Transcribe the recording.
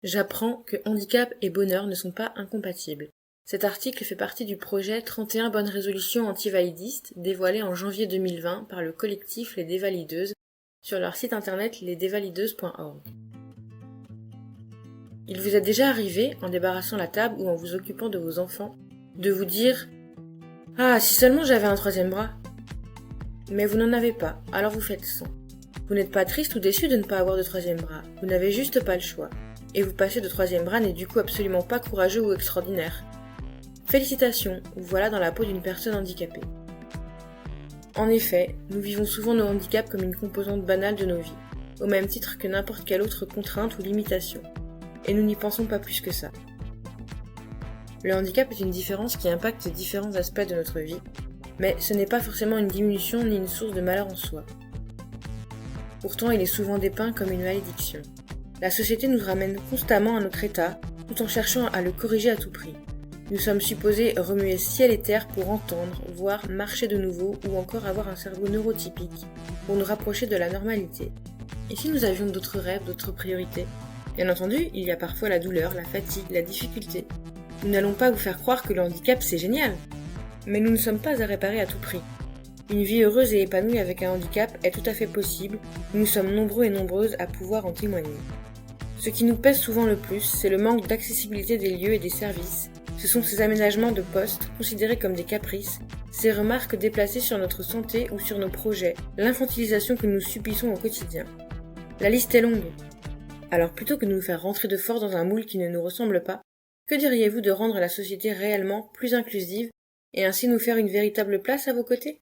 J'apprends que handicap et bonheur ne sont pas incompatibles. Cet article fait partie du projet 31 bonnes résolutions anti-validistes dévoilé en janvier 2020 par le collectif Les Dévalideuses sur leur site internet lesdévalideuses.org. Il vous est déjà arrivé, en débarrassant la table ou en vous occupant de vos enfants, de vous dire « Ah, si seulement j'avais un troisième bras !» Mais vous n'en avez pas, alors vous faites sans. Vous n'êtes pas triste ou déçu de ne pas avoir de troisième bras, vous n'avez juste pas le choix. Et vous passer de troisième bras n'est du coup absolument pas courageux ou extraordinaire. Félicitations, vous voilà dans la peau d'une personne handicapée. En effet, nous vivons souvent nos handicaps comme une composante banale de nos vies, au même titre que n'importe quelle autre contrainte ou limitation. Et nous n'y pensons pas plus que ça. Le handicap est une différence qui impacte différents aspects de notre vie, mais ce n'est pas forcément une diminution ni une source de malheur en soi. Pourtant, il est souvent dépeint comme une malédiction. La société nous ramène constamment à notre état, tout en cherchant à le corriger à tout prix. Nous sommes supposés remuer ciel et terre pour entendre, voir, marcher de nouveau ou encore avoir un cerveau neurotypique pour nous rapprocher de la normalité. Et si nous avions d'autres rêves, d'autres priorités ? Bien entendu, il y a parfois la douleur, la fatigue, la difficulté. Nous n'allons pas vous faire croire que le handicap c'est génial. Mais nous ne sommes pas à réparer à tout prix. Une vie heureuse et épanouie avec un handicap est tout à fait possible, nous sommes nombreux et nombreuses à pouvoir en témoigner. Ce qui nous pèse souvent le plus, c'est le manque d'accessibilité des lieux et des services. Ce sont ces aménagements de postes, considérés comme des caprices, ces remarques déplacées sur notre santé ou sur nos projets, l'infantilisation que nous subissons au quotidien. La liste est longue. Alors plutôt que de nous faire rentrer de force dans un moule qui ne nous ressemble pas, que diriez-vous de rendre la société réellement plus inclusive et ainsi nous faire une véritable place à vos côtés ?